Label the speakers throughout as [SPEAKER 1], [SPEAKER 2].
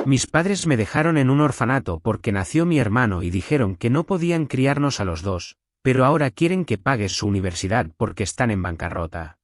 [SPEAKER 1] Mis padres me dejaron en un orfanato porque nació mi hermano y dijeron que no podían criarnos a los dos, pero ahora quieren que pagues su universidad porque están en bancarrota.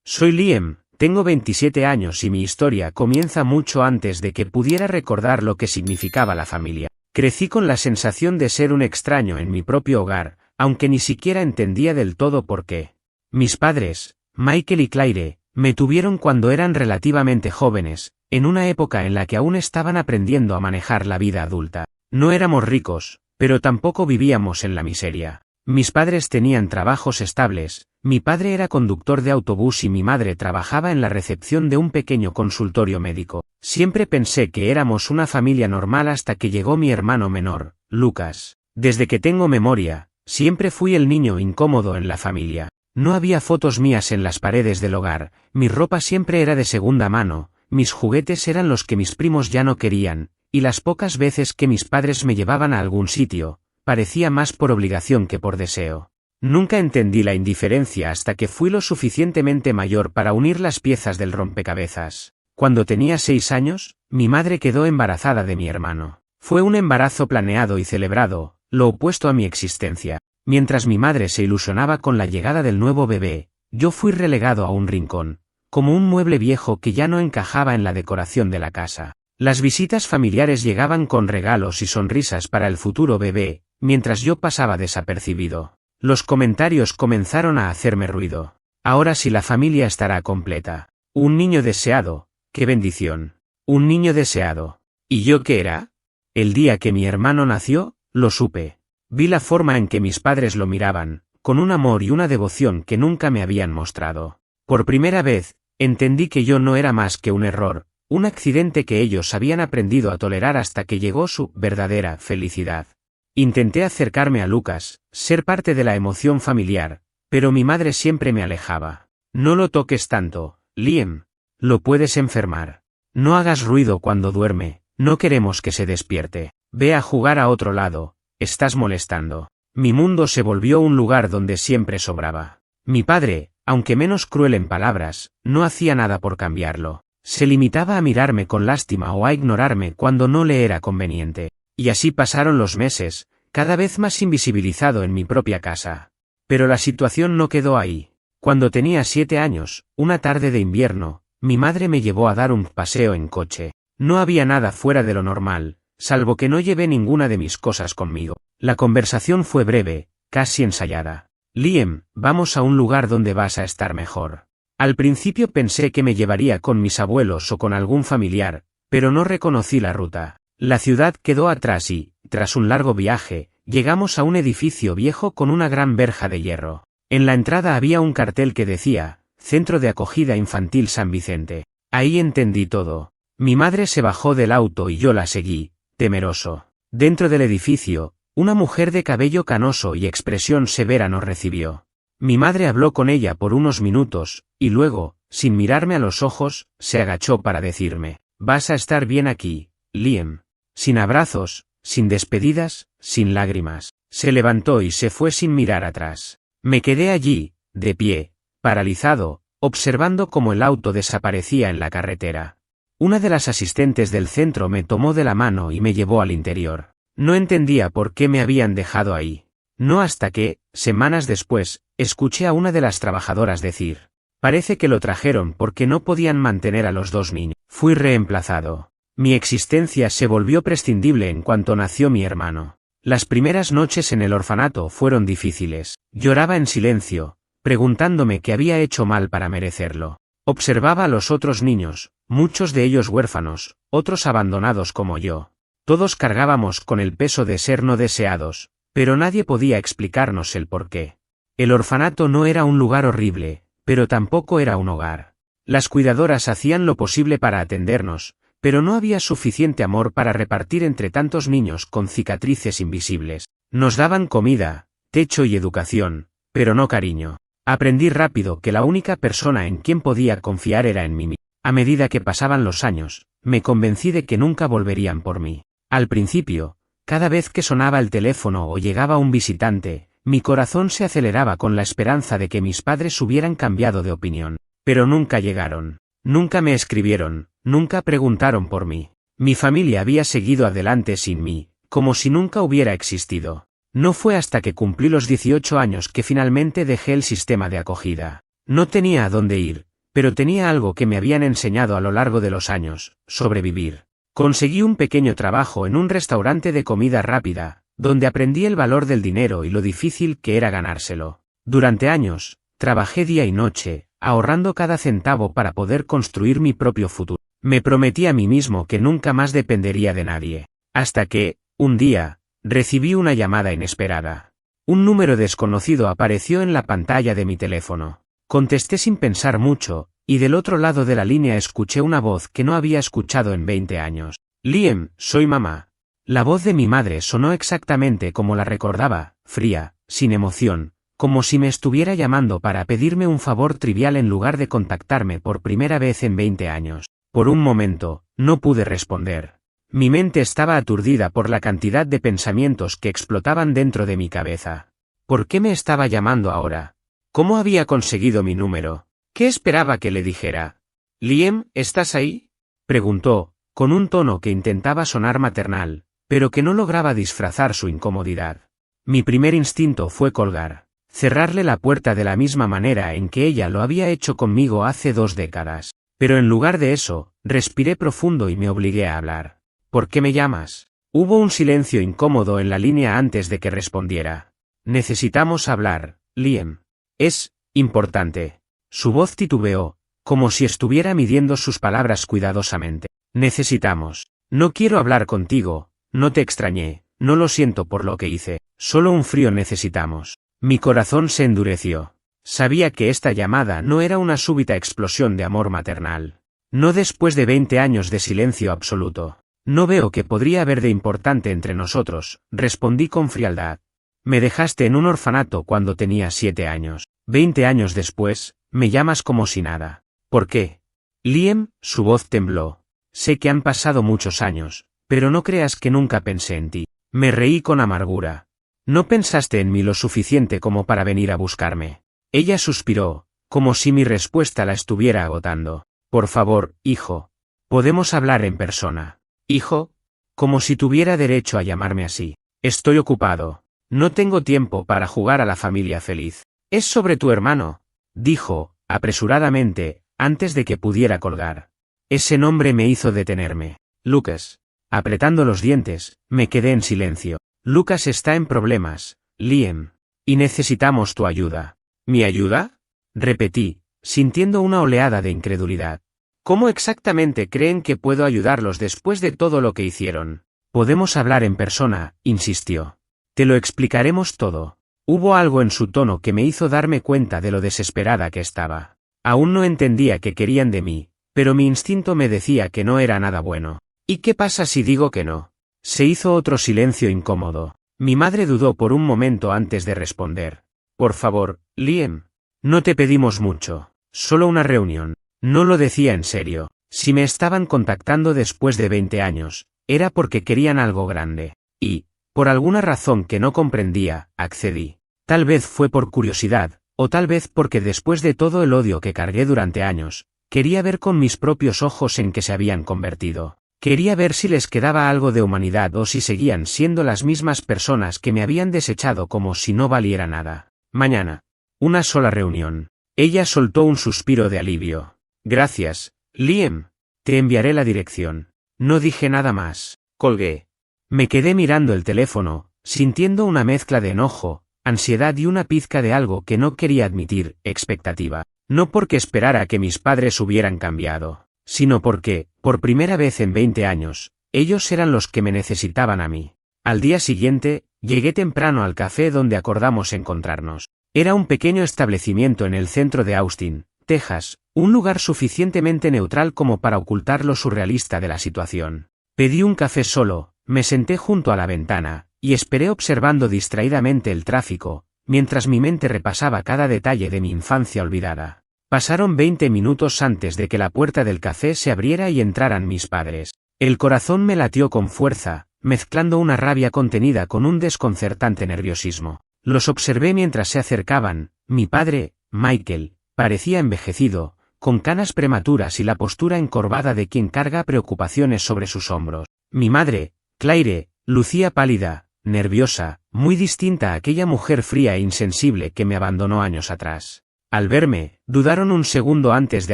[SPEAKER 1] Soy Liam, tengo 27 años y mi historia comienza mucho antes de que pudiera recordar lo que significaba la familia. Crecí con la sensación de ser un extraño en mi propio hogar, aunque ni siquiera entendía del todo por qué. Mis padres, Michael y Claire, me tuvieron cuando eran relativamente jóvenes, en una época en la que aún estaban aprendiendo a manejar la vida adulta. No éramos ricos, pero tampoco vivíamos en la miseria. Mis padres tenían trabajos estables, mi padre era conductor de autobús y mi madre trabajaba en la recepción de un pequeño consultorio médico. Siempre pensé que éramos una familia normal hasta que llegó mi hermano menor, Lucas. Desde que tengo memoria, siempre fui el niño incómodo en la familia. No había fotos mías en las paredes del hogar, mi ropa siempre era de segunda mano, mis juguetes eran los que mis primos ya no querían, y las pocas veces que mis padres me llevaban a algún sitio, parecía más por obligación que por deseo. Nunca entendí la indiferencia hasta que fui lo suficientemente mayor para unir las piezas del rompecabezas. Cuando tenía 6 años, mi madre quedó embarazada de mi hermano. Fue un embarazo planeado y celebrado, lo opuesto a mi existencia. Mientras mi madre se ilusionaba con la llegada del nuevo bebé, yo fui relegado a un rincón, como un mueble viejo que ya no encajaba en la decoración de la casa. Las visitas familiares llegaban con regalos y sonrisas para el futuro bebé, mientras yo pasaba desapercibido. Los comentarios comenzaron a hacerme ruido. Ahora sí la familia estará completa. Un niño deseado, qué bendición. Un niño deseado. ¿Y yo qué era? El día que mi hermano nació, lo supe. Vi la forma en que mis padres lo miraban, con un amor y una devoción que nunca me habían mostrado. Por primera vez, entendí que yo no era más que un error, un accidente que ellos habían aprendido a tolerar hasta que llegó su verdadera felicidad. Intenté acercarme a Lucas, ser parte de la emoción familiar, pero mi madre siempre me alejaba. No lo toques tanto, Liam. Lo puedes enfermar. No hagas ruido cuando duerme, no queremos que se despierte. Ve a jugar a otro lado, estás molestando. Mi mundo se volvió un lugar donde siempre sobraba. Mi padre, aunque menos cruel en palabras, no hacía nada por cambiarlo. Se limitaba a mirarme con lástima o a ignorarme cuando no le era conveniente. Y así pasaron los meses, cada vez más invisibilizado en mi propia casa. Pero la situación no quedó ahí. Cuando tenía 7 años, una tarde de invierno, mi madre me llevó a dar un paseo en coche. No había nada fuera de lo normal, salvo que no llevé ninguna de mis cosas conmigo. La conversación fue breve, casi ensayada. Liam, vamos a un lugar donde vas a estar mejor. Al principio pensé que me llevaría con mis abuelos o con algún familiar, pero no reconocí la ruta. La ciudad quedó atrás y, tras un largo viaje, llegamos a un edificio viejo con una gran verja de hierro. En la entrada había un cartel que decía, Centro de Acogida Infantil San Vicente. Ahí entendí todo. Mi madre se bajó del auto y yo la seguí, temeroso. Dentro del edificio, una mujer de cabello canoso y expresión severa nos recibió. Mi madre habló con ella por unos minutos, y luego, sin mirarme a los ojos, se agachó para decirme, vas a estar bien aquí, Liam. Sin abrazos, sin despedidas, sin lágrimas. Se levantó y se fue sin mirar atrás. Me quedé allí, de pie, paralizado, observando cómo el auto desaparecía en la carretera. Una de las asistentes del centro me tomó de la mano y me llevó al interior. No entendía por qué me habían dejado ahí. No hasta que, semanas después, escuché a una de las trabajadoras decir, parece que lo trajeron porque no podían mantener a los 2 niños. Fui reemplazado. Mi existencia se volvió prescindible en cuanto nació mi hermano. Las primeras noches en el orfanato fueron difíciles. Lloraba en silencio, preguntándome qué había hecho mal para merecerlo. Observaba a los otros niños, muchos de ellos huérfanos, otros abandonados como yo. Todos cargábamos con el peso de ser no deseados, pero nadie podía explicarnos el porqué. El orfanato no era un lugar horrible, pero tampoco era un hogar. Las cuidadoras hacían lo posible para atendernos, pero no había suficiente amor para repartir entre tantos niños con cicatrices invisibles. Nos daban comida, techo y educación, pero no cariño. Aprendí rápido que la única persona en quien podía confiar era en mí. A medida que pasaban los años, me convencí de que nunca volverían por mí. Al principio, cada vez que sonaba el teléfono o llegaba un visitante, mi corazón se aceleraba con la esperanza de que mis padres hubieran cambiado de opinión. Pero nunca llegaron. Nunca me escribieron, nunca preguntaron por mí. Mi familia había seguido adelante sin mí, como si nunca hubiera existido. No fue hasta que cumplí los 18 años que finalmente dejé el sistema de acogida. No tenía a dónde ir, pero tenía algo que me habían enseñado a lo largo de los años: sobrevivir. Conseguí un pequeño trabajo en un restaurante de comida rápida, donde aprendí el valor del dinero y lo difícil que era ganárselo. Durante años, trabajé día y noche, ahorrando cada centavo para poder construir mi propio futuro. Me prometí a mí mismo que nunca más dependería de nadie. Hasta que, un día, recibí una llamada inesperada. Un número desconocido apareció en la pantalla de mi teléfono. Contesté sin pensar mucho, y del otro lado de la línea escuché una voz que no había escuchado en 20 años. Liam, soy mamá. La voz de mi madre sonó exactamente como la recordaba, fría, sin emoción, como si me estuviera llamando para pedirme un favor trivial en lugar de contactarme por primera vez en 20 años. Por un momento, no pude responder. Mi mente estaba aturdida por la cantidad de pensamientos que explotaban dentro de mi cabeza. ¿Por qué me estaba llamando ahora? ¿Cómo había conseguido mi número? ¿Qué esperaba que le dijera? «Liam, ¿estás ahí?», preguntó, con un tono que intentaba sonar maternal, pero que no lograba disfrazar su incomodidad. Mi primer instinto fue colgar, cerrarle la puerta de la misma manera en que ella lo había hecho conmigo hace 2 décadas. Pero en lugar de eso, respiré profundo y me obligué a hablar. «¿Por qué me llamas?». Hubo un silencio incómodo en la línea antes de que respondiera. «Necesitamos hablar, Liam. Es importante». Su voz titubeó, como si estuviera midiendo sus palabras cuidadosamente. «Necesitamos. No quiero hablar contigo, no te extrañé, no lo siento por lo que hice, solo un frío necesitamos». Mi corazón se endureció. Sabía que esta llamada no era una súbita explosión de amor maternal. No después de 20 años de silencio absoluto. «No veo qué podría haber de importante entre nosotros», respondí con frialdad. «Me dejaste en un orfanato cuando tenía 7 años. 20 años después, me llamas como si nada. ¿Por qué?». «Liam», su voz tembló. «Sé que han pasado muchos años, pero no creas que nunca pensé en ti». Me reí con amargura. «No pensaste en mí lo suficiente como para venir a buscarme». Ella suspiró, como si mi respuesta la estuviera agotando. «Por favor, hijo. Podemos hablar en persona». «¿Hijo?», como si tuviera derecho a llamarme así. «Estoy ocupado. No tengo tiempo para jugar a la familia feliz». «Es sobre tu hermano», dijo, apresuradamente, antes de que pudiera colgar. Ese nombre me hizo detenerme. «Lucas». Apretando los dientes, me quedé en silencio. «Lucas está en problemas, Liam. Y necesitamos tu ayuda». «¿Mi ayuda?», repetí, sintiendo una oleada de incredulidad. «¿Cómo exactamente creen que puedo ayudarlos después de todo lo que hicieron?». «Podemos hablar en persona», insistió. «Te lo explicaremos todo». Hubo algo en su tono que me hizo darme cuenta de lo desesperada que estaba. Aún no entendía qué querían de mí, pero mi instinto me decía que no era nada bueno. «¿Y qué pasa si digo que no?». Se hizo otro silencio incómodo. Mi madre dudó por un momento antes de responder. «Por favor, Liam. No te pedimos mucho. Solo una reunión». No lo decía en serio. Si me estaban contactando después de 20 años, era porque querían algo grande. Y, por alguna razón que no comprendía, accedí. Tal vez fue por curiosidad, o tal vez porque después de todo el odio que cargué durante años, quería ver con mis propios ojos en qué se habían convertido. Quería ver si les quedaba algo de humanidad o si seguían siendo las mismas personas que me habían desechado como si no valiera nada. «Mañana. Una sola reunión». Ella soltó un suspiro de alivio. «Gracias, Liam. Te enviaré la dirección». No dije nada más. Colgué. Me quedé mirando el teléfono, sintiendo una mezcla de enojo, ansiedad y una pizca de algo que no quería admitir: expectativa. No porque esperara que mis padres hubieran cambiado, sino porque, por primera vez en 20 años, ellos eran los que me necesitaban a mí. Al día siguiente, llegué temprano al café donde acordamos encontrarnos. Era un pequeño establecimiento en el centro de Austin, Texas, un lugar suficientemente neutral como para ocultar lo surrealista de la situación. Pedí un café solo, me senté junto a la ventana, y esperé observando distraídamente el tráfico, mientras mi mente repasaba cada detalle de mi infancia olvidada. Pasaron 20 minutos antes de que la puerta del café se abriera y entraran mis padres. El corazón me latió con fuerza, mezclando una rabia contenida con un desconcertante nerviosismo. Los observé mientras se acercaban. Mi padre, Michael, parecía envejecido, con canas prematuras y la postura encorvada de quien carga preocupaciones sobre sus hombros. Mi madre, Claire, lucía pálida, nerviosa, muy distinta a aquella mujer fría e insensible que me abandonó años atrás. Al verme, dudaron un segundo antes de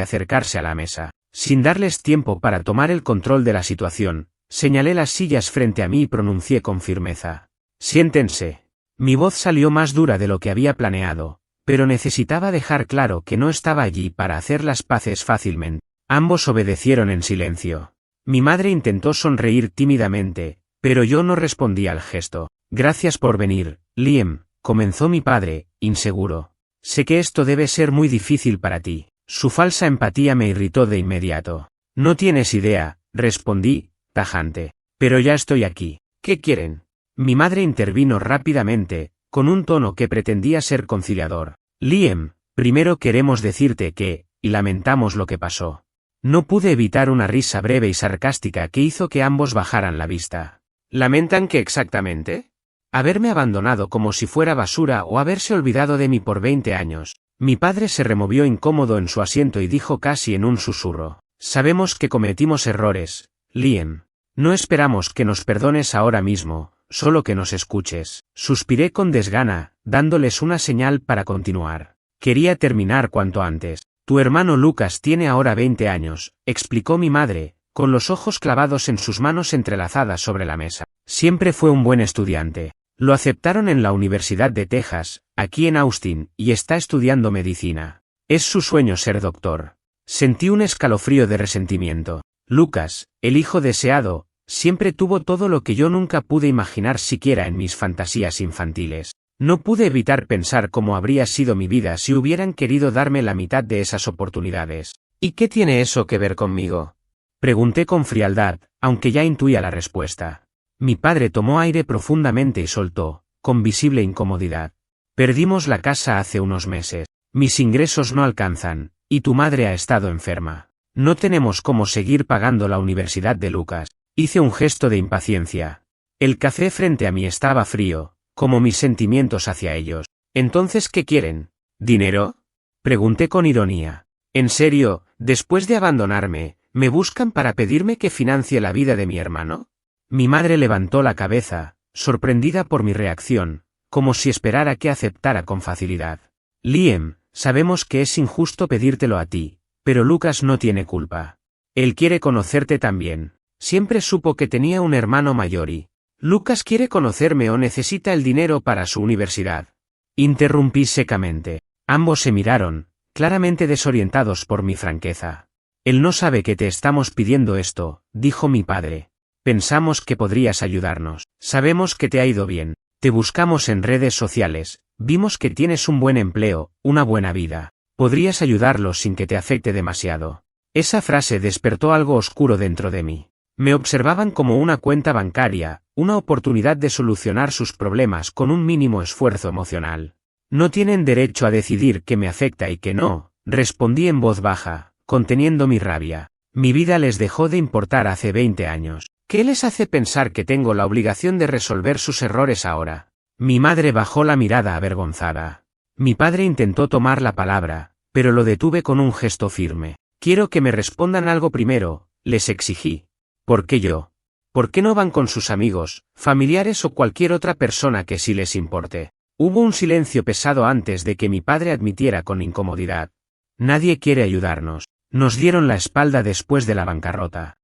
[SPEAKER 1] acercarse a la mesa. Sin darles tiempo para tomar el control de la situación, señalé las sillas frente a mí y pronuncié con firmeza: «Siéntense». Mi voz salió más dura de lo que había planeado, pero necesitaba dejar claro que no estaba allí para hacer las paces fácilmente. Ambos obedecieron en silencio. Mi madre intentó sonreír tímidamente, pero yo no respondí al gesto. «Gracias por venir, Liam», comenzó mi padre, inseguro. «Sé que esto debe ser muy difícil para ti». Su falsa empatía me irritó de inmediato. «No tienes idea», respondí, tajante. «Pero ya estoy aquí. ¿Qué quieren?». Mi madre intervino rápidamente, con un tono que pretendía ser conciliador. «Liam, primero queremos decirte que, y lamentamos lo que pasó». No pude evitar una risa breve y sarcástica que hizo que ambos bajaran la vista. «¿Lamentan qué exactamente?». «Haberme abandonado como si fuera basura o haberse olvidado de mí por 20 años». Mi padre se removió incómodo en su asiento y dijo casi en un susurro: «Sabemos que cometimos errores, Liam. No esperamos que nos perdones ahora mismo, solo que nos escuches». Suspiré con desgana, dándoles una señal para continuar. Quería terminar cuanto antes. «Tu hermano Lucas tiene ahora 20 años», explicó mi madre, con los ojos clavados en sus manos entrelazadas sobre la mesa. «Siempre fue un buen estudiante. Lo aceptaron en la Universidad de Texas, aquí en Austin, y está estudiando medicina. Es su sueño ser doctor». Sentí un escalofrío de resentimiento. Lucas, el hijo deseado, siempre tuvo todo lo que yo nunca pude imaginar siquiera en mis fantasías infantiles. No pude evitar pensar cómo habría sido mi vida si hubieran querido darme la mitad de esas oportunidades. «¿Y qué tiene eso que ver conmigo?», pregunté con frialdad, aunque ya intuía la respuesta. Mi padre tomó aire profundamente y soltó, con visible incomodidad: «Perdimos la casa hace unos meses. Mis ingresos no alcanzan, y tu madre ha estado enferma. No tenemos cómo seguir pagando la universidad de Lucas». Hice un gesto de impaciencia. El café frente a mí estaba frío, como mis sentimientos hacia ellos. «¿Entonces qué quieren? ¿Dinero?», pregunté con ironía. «¿En serio, después de abandonarme, me buscan para pedirme que financie la vida de mi hermano?». Mi madre levantó la cabeza, sorprendida por mi reacción, como si esperara que aceptara con facilidad. «Liam, sabemos que es injusto pedírtelo a ti, pero Lucas no tiene culpa. Él quiere conocerte también. Siempre supo que tenía un hermano mayor y... ¿Lucas quiere conocerme o necesita el dinero para su universidad?». Interrumpí secamente. Ambos se miraron, claramente desorientados por mi franqueza. «Él no sabe que te estamos pidiendo esto», dijo mi padre. «Pensamos que podrías ayudarnos. Sabemos que te ha ido bien. Te buscamos en redes sociales, vimos que tienes un buen empleo, una buena vida. Podrías ayudarlos sin que te afecte demasiado». Esa frase despertó algo oscuro dentro de mí. Me observaban como una cuenta bancaria, una oportunidad de solucionar sus problemas con un mínimo esfuerzo emocional. «No tienen derecho a decidir qué me afecta y qué no», respondí en voz baja, conteniendo mi rabia. «Mi vida les dejó de importar hace 20 años. ¿Qué les hace pensar que tengo la obligación de resolver sus errores ahora?». Mi madre bajó la mirada avergonzada. Mi padre intentó tomar la palabra, pero lo detuve con un gesto firme. «Quiero que me respondan algo primero», les exigí. «¿Por qué yo? ¿Por qué no van con sus amigos, familiares o cualquier otra persona que sí les importe?». Hubo un silencio pesado antes de que mi padre admitiera con incomodidad: «Nadie quiere ayudarnos. Nos dieron la espalda después de la bancarrota.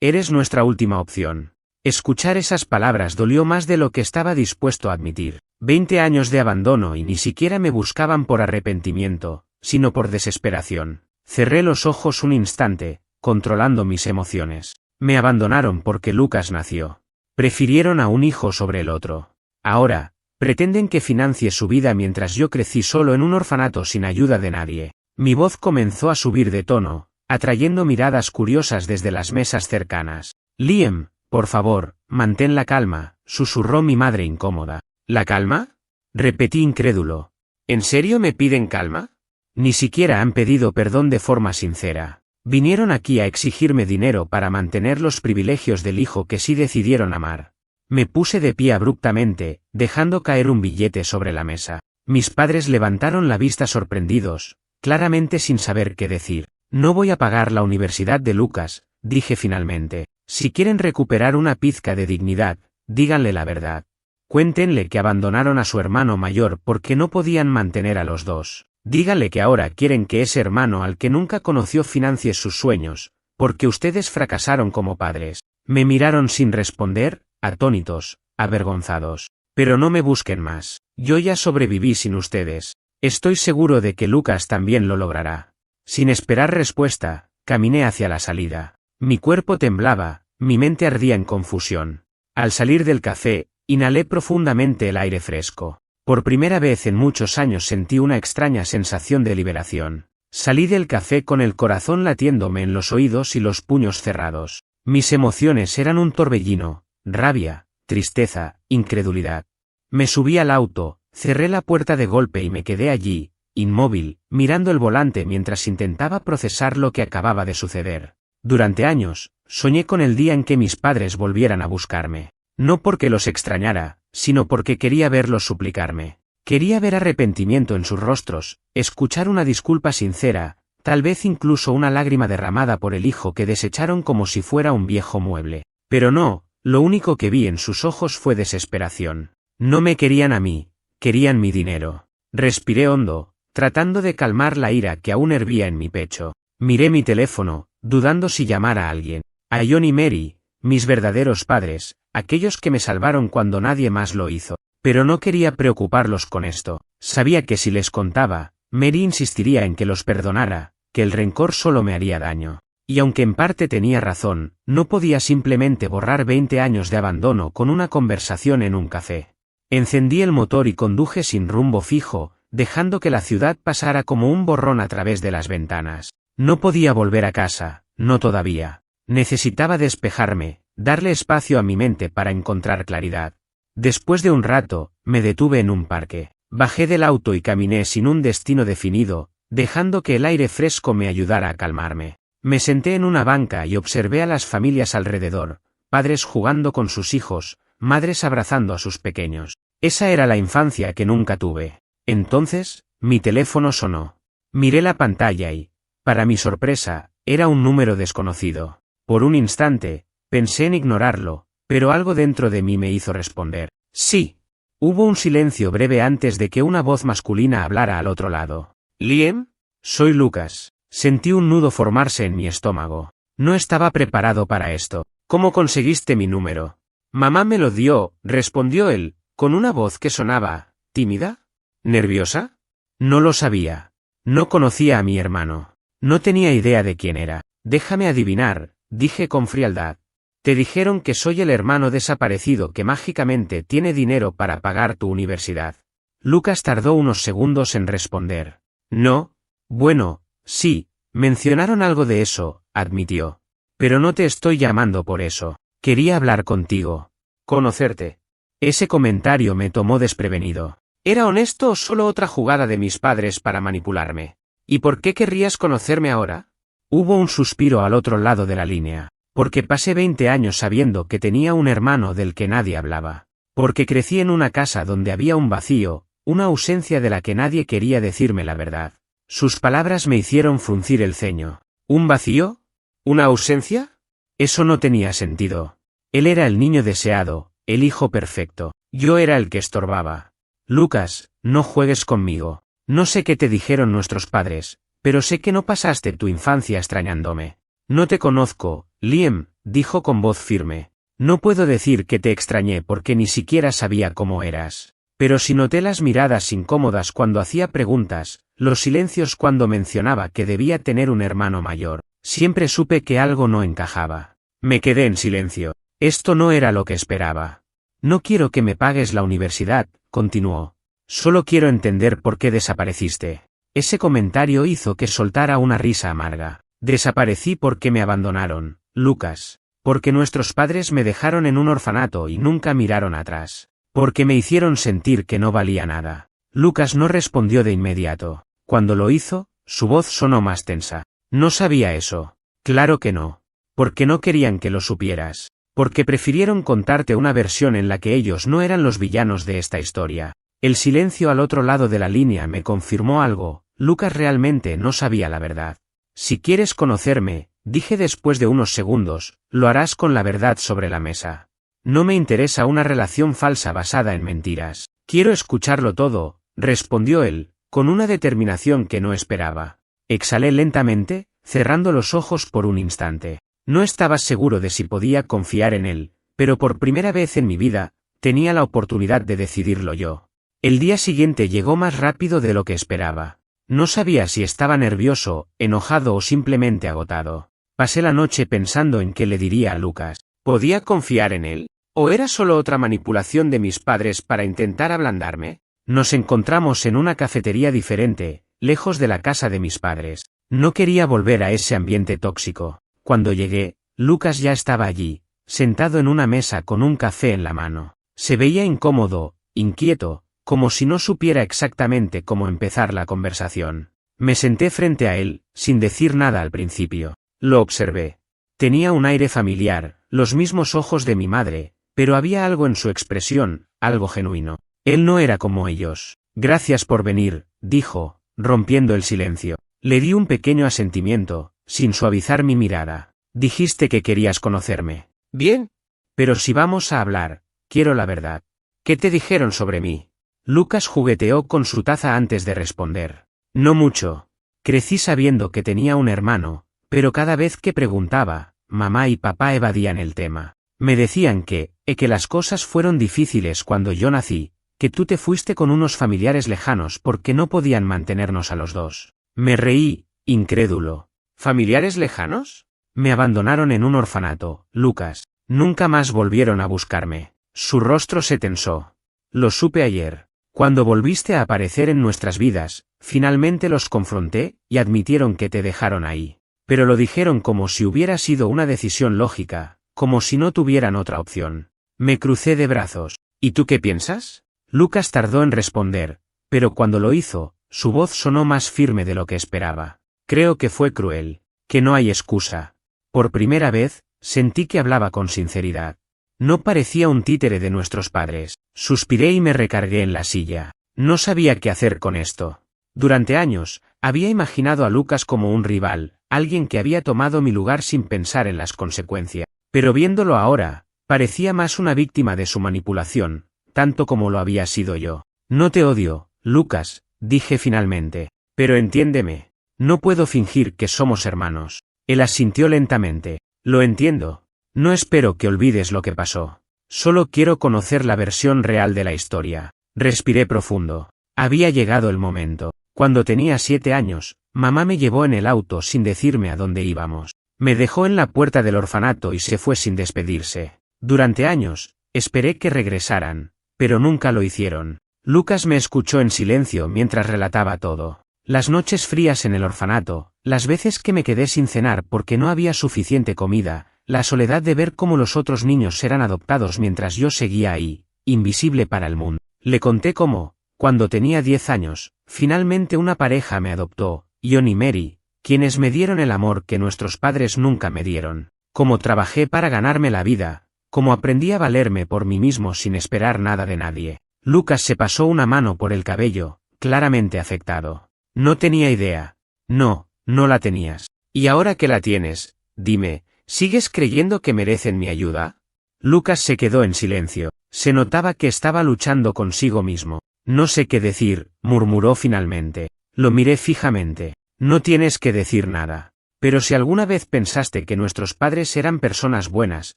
[SPEAKER 1] Eres nuestra última opción». Escuchar esas palabras dolió más de lo que estaba dispuesto a admitir. 20 años de abandono y ni siquiera me buscaban por arrepentimiento, sino por desesperación. Cerré los ojos un instante, controlando mis emociones. Me abandonaron porque Lucas nació. Prefirieron a un hijo sobre el otro. Ahora, pretenden que financie su vida mientras yo crecí solo en un orfanato sin ayuda de nadie. Mi voz comenzó a subir de tono, atrayendo miradas curiosas desde las mesas cercanas. «Liam, por favor, mantén la calma», susurró mi madre incómoda. «¿La calma?», repetí incrédulo. «¿En serio me piden calma?». Ni siquiera han pedido perdón de forma sincera. Vinieron aquí a exigirme dinero para mantener los privilegios del hijo que sí decidieron amar. Me puse de pie abruptamente, dejando caer un billete sobre la mesa. Mis padres levantaron la vista sorprendidos, claramente sin saber qué decir. No voy a pagar la universidad de Lucas, dije finalmente. Si quieren recuperar una pizca de dignidad, díganle la verdad. Cuéntenle que abandonaron a su hermano mayor porque no podían mantener a los dos. Díganle que ahora quieren que ese hermano al que nunca conoció financie sus sueños, porque ustedes fracasaron como padres. Me miraron sin responder, atónitos, avergonzados. Pero no me busquen más. Yo ya sobreviví sin ustedes. Estoy seguro de que Lucas también lo logrará. Sin esperar respuesta, caminé hacia la salida. Mi cuerpo temblaba, mi mente ardía en confusión. Al salir del café, inhalé profundamente el aire fresco. Por primera vez en muchos años sentí una extraña sensación de liberación. Salí del café con el corazón latiéndome en los oídos y los puños cerrados. Mis emociones eran un torbellino, rabia, tristeza, incredulidad. Me subí al auto, cerré la puerta de golpe y me quedé allí, inmóvil, mirando el volante mientras intentaba procesar lo que acababa de suceder. Durante años, soñé con el día en que mis padres volvieran a buscarme. No porque los extrañara, sino porque quería verlos suplicarme. Quería ver arrepentimiento en sus rostros, escuchar una disculpa sincera, tal vez incluso una lágrima derramada por el hijo que desecharon como si fuera un viejo mueble. Pero no, lo único que vi en sus ojos fue desesperación. No me querían a mí, querían mi dinero. Respiré hondo, tratando de calmar la ira que aún hervía en mi pecho. Miré mi teléfono, dudando si llamar a alguien. A John y Mary, mis verdaderos padres, aquellos que me salvaron cuando nadie más lo hizo. Pero no quería preocuparlos con esto. Sabía que si les contaba, Mary insistiría en que los perdonara, que el rencor solo me haría daño. Y aunque en parte tenía razón, no podía simplemente borrar 20 años de abandono con una conversación en un café. Encendí el motor y conduje sin rumbo fijo, dejando que la ciudad pasara como un borrón a través de las ventanas. No podía volver a casa, no todavía. Necesitaba despejarme, darle espacio a mi mente para encontrar claridad. Después de un rato, me detuve en un parque. Bajé del auto y caminé sin un destino definido, dejando que el aire fresco me ayudara a calmarme. Me senté en una banca y observé a las familias alrededor, padres jugando con sus hijos, madres abrazando a sus pequeños. Esa era la infancia que nunca tuve. Entonces, mi teléfono sonó. Miré la pantalla y, para mi sorpresa, era un número desconocido. Por un instante, pensé en ignorarlo, pero algo dentro de mí me hizo responder. Sí. Hubo un silencio breve antes de que una voz masculina hablara al otro lado. ¿Liam? Soy Lucas. Sentí un nudo formarse en mi estómago. No estaba preparado para esto. ¿Cómo conseguiste mi número? Mamá me lo dio, respondió él, con una voz que sonaba, ¿tímida? ¿Nerviosa? No lo sabía. No conocía a mi hermano. No tenía idea de quién era. Déjame adivinar, dije con frialdad. Te dijeron que soy el hermano desaparecido que mágicamente tiene dinero para pagar tu universidad. Lucas tardó unos segundos en responder. No. Bueno, sí, mencionaron algo de eso, admitió. Pero no te estoy llamando por eso. Quería hablar contigo. Conocerte. Ese comentario me tomó desprevenido. ¿Era honesto o solo otra jugada de mis padres para manipularme? ¿Y por qué querrías conocerme ahora? Hubo un suspiro al otro lado de la línea. Porque pasé 20 años sabiendo que tenía un hermano del que nadie hablaba. Porque crecí en una casa donde había un vacío, una ausencia de la que nadie quería decirme la verdad. Sus palabras me hicieron fruncir el ceño. ¿Un vacío? ¿Una ausencia? Eso no tenía sentido. Él era el niño deseado, el hijo perfecto. Yo era el que estorbaba. Lucas, no juegues conmigo. No sé qué te dijeron nuestros padres, pero sé que no pasaste tu infancia extrañándome. No te conozco, Liam, dijo con voz firme. No puedo decir que te extrañé porque ni siquiera sabía cómo eras. Pero si noté las miradas incómodas cuando hacía preguntas, los silencios cuando mencionaba que debía tener un hermano mayor, siempre supe que algo no encajaba. Me quedé en silencio. Esto no era lo que esperaba. No quiero que me pagues la universidad, continuó. Solo quiero entender por qué desapareciste. Ese comentario hizo que soltara una risa amarga. Desaparecí porque me abandonaron, Lucas. Porque nuestros padres me dejaron en un orfanato y nunca miraron atrás. Porque me hicieron sentir que no valía nada. Lucas no respondió de inmediato. Cuando lo hizo, su voz sonó más tensa. No sabía eso. Claro que no. Porque no querían que lo supieras. Porque prefirieron contarte una versión en la que ellos no eran los villanos de esta historia. El silencio al otro lado de la línea me confirmó algo, Lucas realmente no sabía la verdad. Si quieres conocerme, dije después de unos segundos, lo harás con la verdad sobre la mesa. No me interesa una relación falsa basada en mentiras. Quiero escucharlo todo, respondió él, con una determinación que no esperaba. Exhalé lentamente, cerrando los ojos por un instante. No estaba seguro de si podía confiar en él, pero por primera vez en mi vida, tenía la oportunidad de decidirlo yo. El día siguiente llegó más rápido de lo que esperaba. No sabía si estaba nervioso, enojado o simplemente agotado. Pasé la noche pensando en qué le diría a Lucas. ¿Podía confiar en él? ¿O era solo otra manipulación de mis padres para intentar ablandarme? Nos encontramos en una cafetería diferente, lejos de la casa de mis padres. No quería volver a ese ambiente tóxico. Cuando llegué, Lucas ya estaba allí, sentado en una mesa con un café en la mano. Se veía incómodo, inquieto, como si no supiera exactamente cómo empezar la conversación. Me senté frente a él, sin decir nada al principio. Lo observé. Tenía un aire familiar, los mismos ojos de mi madre, pero había algo en su expresión, algo genuino. Él no era como ellos. Gracias por venir, dijo, rompiendo el silencio. Le di un pequeño asentimiento, sin suavizar mi mirada. Dijiste que querías conocerme. Bien. Pero si vamos a hablar, quiero la verdad. ¿Qué te dijeron sobre mí? Lucas jugueteó con su taza antes de responder. No mucho. Crecí sabiendo que tenía un hermano, pero cada vez que preguntaba, mamá y papá evadían el tema. Me decían que las cosas fueron difíciles cuando yo nací, que tú te fuiste con unos familiares lejanos porque no podían mantenernos a los dos. Me reí, incrédulo. ¿Familiares lejanos? Me abandonaron en un orfanato, Lucas. Nunca más volvieron a buscarme. Su rostro se tensó. Lo supe ayer. Cuando volviste a aparecer en nuestras vidas, finalmente los confronté y admitieron que te dejaron ahí. Pero lo dijeron como si hubiera sido una decisión lógica, como si no tuvieran otra opción. Me crucé de brazos. ¿Y tú qué piensas? Lucas tardó en responder, pero cuando lo hizo, su voz sonó más firme de lo que esperaba. Creo que fue cruel, que no hay excusa. Por primera vez, sentí que hablaba con sinceridad. No parecía un títere de nuestros padres. Suspiré y me recargué en la silla. No sabía qué hacer con esto. Durante años, había imaginado a Lucas como un rival, alguien que había tomado mi lugar sin pensar en las consecuencias. Pero viéndolo ahora, parecía más una víctima de su manipulación, tanto como lo había sido yo. No te odio, Lucas, dije finalmente. Pero entiéndeme. No puedo fingir que somos hermanos. Él asintió lentamente. Lo entiendo. No espero que olvides lo que pasó. Solo quiero conocer la versión real de la historia. Respiré profundo. Había llegado el momento. Cuando tenía 7 años, mamá me llevó en el auto sin decirme a dónde íbamos. Me dejó en la puerta del orfanato y se fue sin despedirse. Durante años, esperé que regresaran, pero nunca lo hicieron. Lucas me escuchó en silencio mientras relataba todo. Las noches frías en el orfanato, las veces que me quedé sin cenar porque no había suficiente comida, la soledad de ver cómo los otros niños eran adoptados mientras yo seguía ahí, invisible para el mundo. Le conté cómo, cuando tenía 10 años, finalmente una pareja me adoptó, John y Mary, quienes me dieron el amor que nuestros padres nunca me dieron. Cómo trabajé para ganarme la vida, cómo aprendí a valerme por mí mismo sin esperar nada de nadie. Lucas se pasó una mano por el cabello, claramente afectado. No tenía idea. No, no la tenías. Y ahora que la tienes, dime, ¿sigues creyendo que merecen mi ayuda? Lucas se quedó en silencio. Se notaba que estaba luchando consigo mismo. No sé qué decir, murmuró finalmente. Lo miré fijamente. No tienes que decir nada. Pero si alguna vez pensaste que nuestros padres eran personas buenas,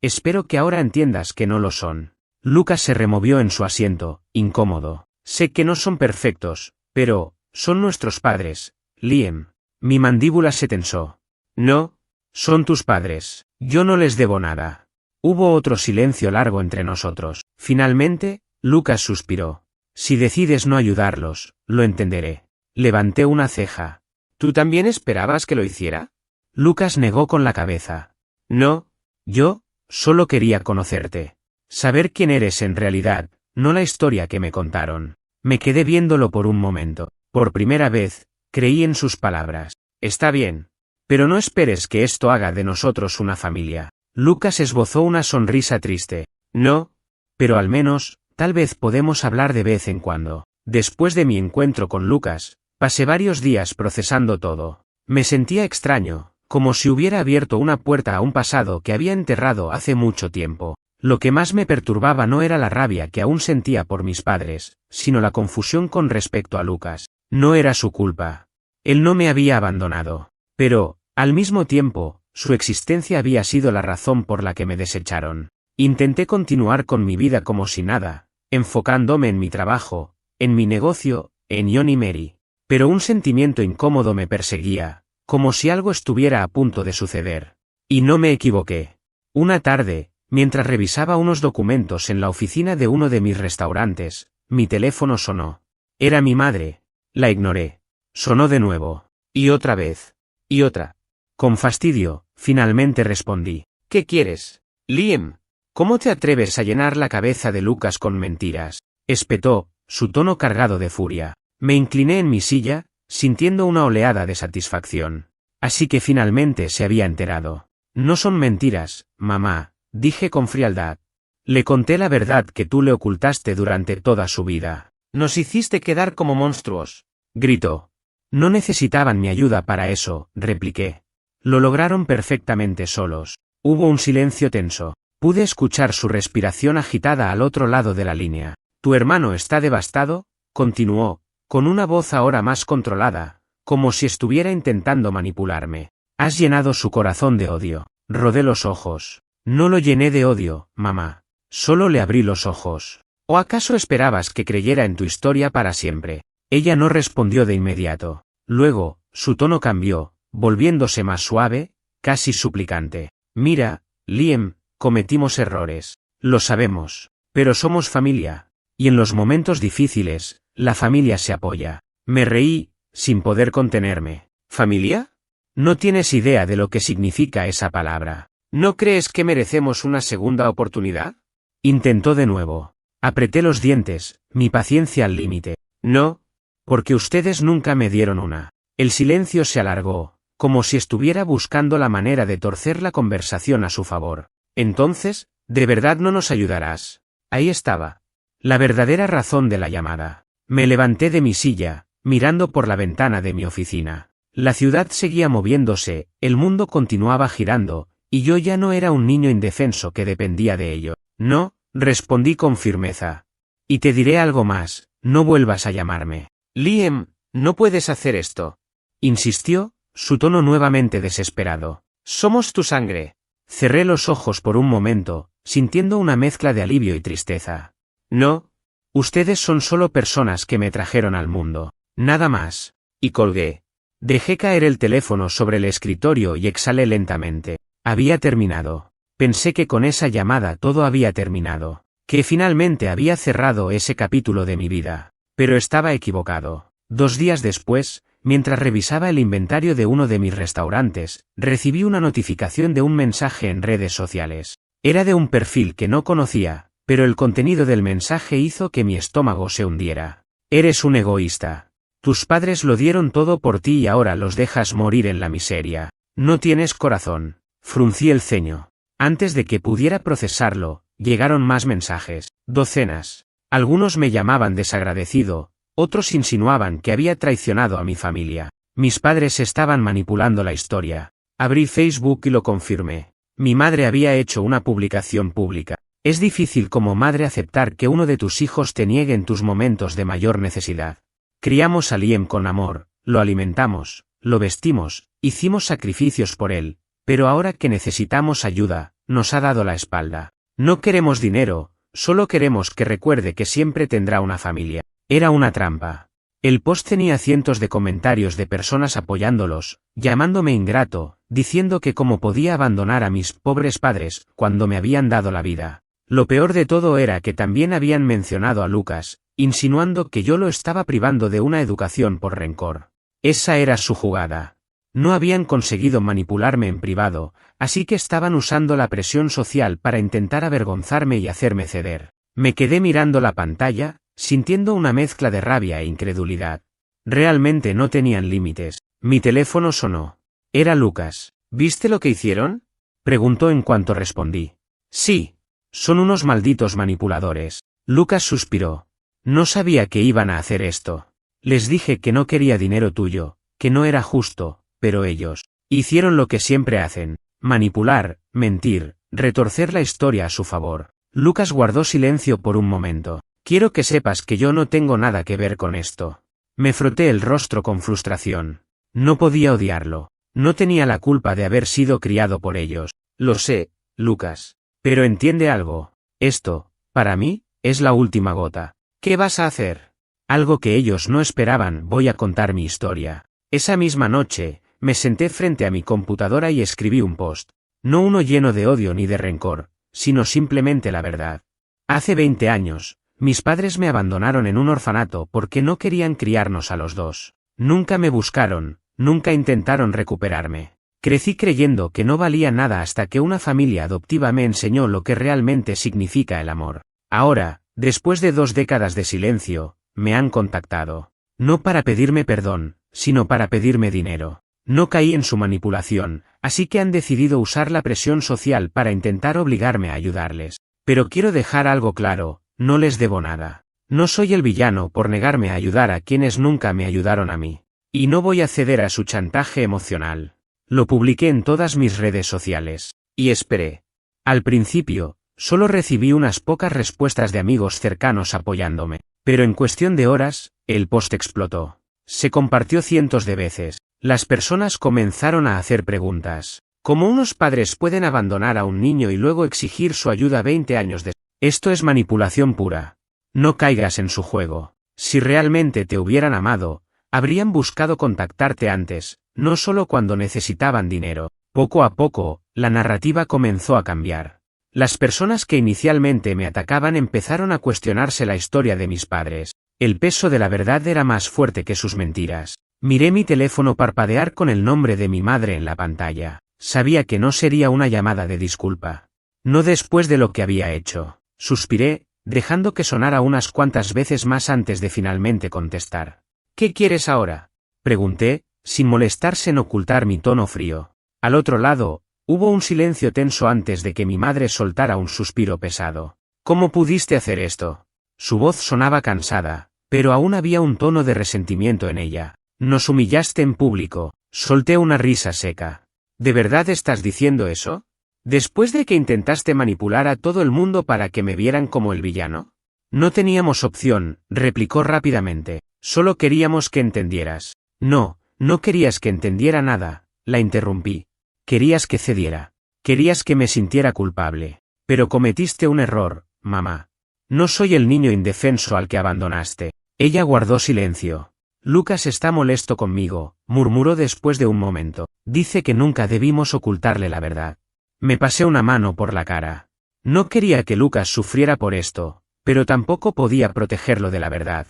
[SPEAKER 1] espero que ahora entiendas que no lo son. Lucas se removió en su asiento, incómodo. Sé que no son perfectos, pero son nuestros padres, Liam. Mi mandíbula se tensó. No. Son tus padres. Yo no les debo nada. Hubo otro silencio largo entre nosotros. Finalmente, Lucas suspiró. Si decides no ayudarlos, lo entenderé. Levanté una ceja. ¿Tú también esperabas que lo hiciera? Lucas negó con la cabeza. No. Yo solo quería conocerte. Saber quién eres en realidad, no la historia que me contaron. Me quedé viéndolo por un momento. Por primera vez, creí en sus palabras. Está bien. Pero no esperes que esto haga de nosotros una familia. Lucas esbozó una sonrisa triste. No. Pero al menos, tal vez podemos hablar de vez en cuando. Después de mi encuentro con Lucas, Pasé varios días procesando todo. Me sentía extraño, como si hubiera abierto una puerta a un pasado que había enterrado hace mucho tiempo. Lo que más me perturbaba no era la rabia que aún sentía por mis padres, sino la confusión con respecto a Lucas. No era su culpa. Él no me había abandonado. Pero, al mismo tiempo, su existencia había sido la razón por la que me desecharon. Intenté continuar con mi vida como si nada, enfocándome en mi trabajo, en mi negocio, en John y Mary. Pero un sentimiento incómodo me perseguía, como si algo estuviera a punto de suceder. Y no me equivoqué. Una tarde, mientras revisaba unos documentos en la oficina de uno de mis restaurantes, mi teléfono sonó. Era mi madre. La ignoré. Sonó de nuevo. Y otra vez. Y otra. Con fastidio, finalmente respondí. ¿Qué quieres, Liam? ¿Cómo te atreves a llenar la cabeza de Lucas con mentiras? Espetó, su tono cargado de furia. Me incliné en mi silla, sintiendo una oleada de satisfacción. Así que finalmente se había enterado. No son mentiras, mamá, dije con frialdad. Le conté la verdad que tú le ocultaste durante toda su vida. Nos hiciste quedar como monstruos, gritó. No necesitaban mi ayuda para eso, repliqué. Lo lograron perfectamente solos. Hubo un silencio tenso. Pude escuchar su respiración agitada al otro lado de la línea. ¿Tu hermano está devastado?, continuó, con una voz ahora más controlada, como si estuviera intentando manipularme. Has llenado su corazón de odio. Rodé los ojos. No lo llené de odio, mamá. Solo le abrí los ojos. ¿O acaso esperabas que creyera en tu historia para siempre? Ella no respondió de inmediato. Luego, su tono cambió, volviéndose más suave, casi suplicante. Mira, Liam, cometimos errores. Lo sabemos. Pero somos familia. Y en los momentos difíciles, la familia se apoya. Me reí, sin poder contenerme. ¿Familia? No tienes idea de lo que significa esa palabra. ¿No crees que merecemos una segunda oportunidad? Intentó de nuevo. Apreté los dientes, mi paciencia al límite. No, porque ustedes nunca me dieron una. El silencio se alargó, como si estuviera buscando la manera de torcer la conversación a su favor. Entonces, ¿de verdad no nos ayudarás? Ahí estaba. La verdadera razón de la llamada. Me levanté de mi silla, mirando por la ventana de mi oficina. La ciudad seguía moviéndose, el mundo continuaba girando, y yo ya no era un niño indefenso que dependía de ello. No, respondí con firmeza. Y te diré algo más, no vuelvas a llamarme. Liam, no puedes hacer esto. Insistió, su tono nuevamente desesperado. Somos tu sangre. Cerré los ojos por un momento, sintiendo una mezcla de alivio y tristeza. No. Ustedes son solo personas que me trajeron al mundo. Nada más. Y colgué. Dejé caer el teléfono sobre el escritorio y exhalé lentamente. Había terminado. Pensé que con esa llamada todo había terminado. Que finalmente había cerrado ese capítulo de mi vida. Pero estaba equivocado. 2 días después, mientras revisaba el inventario de uno de mis restaurantes, recibí una notificación de un mensaje en redes sociales. Era de un perfil que no conocía, pero el contenido del mensaje hizo que mi estómago se hundiera. Eres un egoísta. Tus padres lo dieron todo por ti y ahora los dejas morir en la miseria. No tienes corazón. Fruncí el ceño. Antes de que pudiera procesarlo, llegaron más mensajes. Docenas. Algunos me llamaban desagradecido, otros insinuaban que había traicionado a mi familia. Mis padres estaban manipulando la historia. Abrí Facebook y lo confirmé. Mi madre había hecho una publicación pública. Es difícil como madre aceptar que uno de tus hijos te niegue en tus momentos de mayor necesidad. Criamos a Liam con amor, lo alimentamos, lo vestimos, hicimos sacrificios por él, pero ahora que necesitamos ayuda, nos ha dado la espalda. No queremos dinero, solo queremos que recuerde que siempre tendrá una familia. Era una trampa. El post tenía cientos de comentarios de personas apoyándolos, llamándome ingrato, diciendo que cómo podía abandonar a mis pobres padres cuando me habían dado la vida. Lo peor de todo era que también habían mencionado a Lucas, insinuando que yo lo estaba privando de una educación por rencor. Esa era su jugada. No habían conseguido manipularme en privado, así que estaban usando la presión social para intentar avergonzarme y hacerme ceder. Me quedé mirando la pantalla, sintiendo una mezcla de rabia e incredulidad. Realmente no tenían límites. Mi teléfono sonó. Era Lucas. ¿Viste lo que hicieron?, preguntó en cuanto respondí. Sí. Son unos malditos manipuladores. Lucas suspiró. No sabía que iban a hacer esto. Les dije que no quería dinero tuyo, que no era justo, pero ellos hicieron lo que siempre hacen: manipular, mentir, retorcer la historia a su favor. Lucas guardó silencio por un momento. Quiero que sepas que yo no tengo nada que ver con esto. Me froté el rostro con frustración. No podía odiarlo. No tenía la culpa de haber sido criado por ellos. Lo sé, Lucas. Pero entiende algo. Esto, para mí, es la última gota. ¿Qué vas a hacer? Algo que ellos no esperaban. Voy a contar mi historia. Esa misma noche, me senté frente a mi computadora y escribí un post. No uno lleno de odio ni de rencor, sino simplemente la verdad. Hace 20 años, mis padres me abandonaron en un orfanato porque no querían criarnos a los dos. Nunca me buscaron, nunca intentaron recuperarme. Crecí creyendo que no valía nada hasta que una familia adoptiva me enseñó lo que realmente significa el amor. Ahora, después de 2 décadas de silencio, me han contactado. No para pedirme perdón, sino para pedirme dinero. No caí en su manipulación, así que han decidido usar la presión social para intentar obligarme a ayudarles. Pero quiero dejar algo claro, no les debo nada. No soy el villano por negarme a ayudar a quienes nunca me ayudaron a mí. Y no voy a ceder a su chantaje emocional. Lo publiqué en todas mis redes sociales. Y esperé. Al principio, solo recibí unas pocas respuestas de amigos cercanos apoyándome. Pero en cuestión de horas, el post explotó. Se compartió cientos de veces. Las personas comenzaron a hacer preguntas. ¿Cómo unos padres pueden abandonar a un niño y luego exigir su ayuda 20 años después? Esto es manipulación pura. No caigas en su juego. Si realmente te hubieran amado, habrían buscado contactarte antes, no solo cuando necesitaban dinero. Poco a poco, la narrativa comenzó a cambiar. Las personas que inicialmente me atacaban empezaron a cuestionarse la historia de mis padres. El peso de la verdad era más fuerte que sus mentiras. Miré mi teléfono parpadear con el nombre de mi madre en la pantalla. Sabía que no sería una llamada de disculpa. No después de lo que había hecho. Suspiré, dejando que sonara unas cuantas veces más antes de finalmente contestar. ¿Qué quieres ahora?, pregunté, sin molestarse en ocultar mi tono frío. Al otro lado, hubo un silencio tenso antes de que mi madre soltara un suspiro pesado. ¿Cómo pudiste hacer esto? Su voz sonaba cansada, pero aún había un tono de resentimiento en ella. Nos humillaste en público. Solté una risa seca. ¿De verdad estás diciendo eso? ¿Después de que intentaste manipular a todo el mundo para que me vieran como el villano? No teníamos opción, replicó rápidamente. Solo queríamos que entendieras. No, no querías que entendiera nada, la interrumpí. Querías que cediera. Querías que me sintiera culpable. Pero cometiste un error, mamá. No soy el niño indefenso al que abandonaste. Ella guardó silencio. Lucas está molesto conmigo, murmuró después de un momento. Dice que nunca debimos ocultarle la verdad. Me pasé una mano por la cara. No quería que Lucas sufriera por esto, pero tampoco podía protegerlo de la verdad.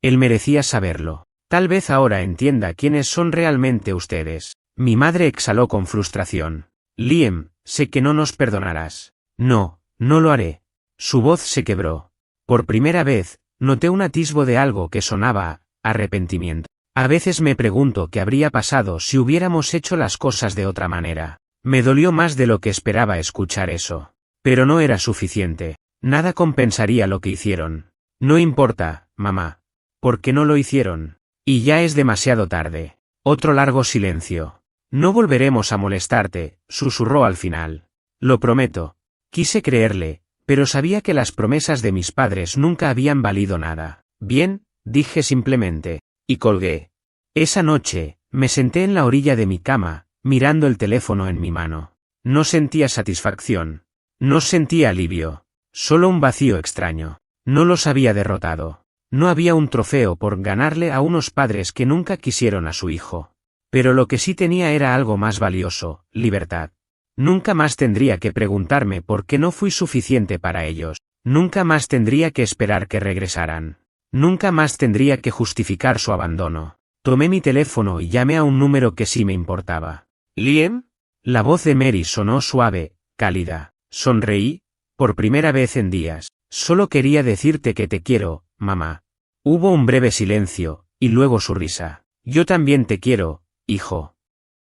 [SPEAKER 1] Él merecía saberlo. Tal vez ahora entienda quiénes son realmente ustedes. Mi madre exhaló con frustración. Liam, sé que no nos perdonarás. No, no lo haré. Su voz se quebró. Por primera vez, noté un atisbo de algo que sonaba a arrepentimiento. A veces me pregunto qué habría pasado si hubiéramos hecho las cosas de otra manera. Me dolió más de lo que esperaba escuchar eso. Pero no era suficiente. Nada compensaría lo que hicieron. No importa, mamá. ¿Por qué no lo hicieron? Y ya es demasiado tarde. Otro largo silencio. No volveremos a molestarte, susurró al final. Lo prometo. Quise creerle, pero sabía que las promesas de mis padres nunca habían valido nada. Bien, dije simplemente, y colgué. Esa noche, me senté en la orilla de mi cama, mirando el teléfono en mi mano. No sentía satisfacción. No sentía alivio. Solo un vacío extraño. No los había derrotado. No había un trofeo por ganarle a unos padres que nunca quisieron a su hijo. Pero lo que sí tenía era algo más valioso, libertad. Nunca más tendría que preguntarme por qué no fui suficiente para ellos. Nunca más tendría que esperar que regresaran. Nunca más tendría que justificar su abandono. Tomé mi teléfono y llamé a un número que sí me importaba. ¿Liam? La voz de Mary sonó suave, cálida. Sonreí, por primera vez en días. Solo quería decirte que te quiero, mamá. Hubo un breve silencio, y luego su risa. Yo también te quiero, hijo.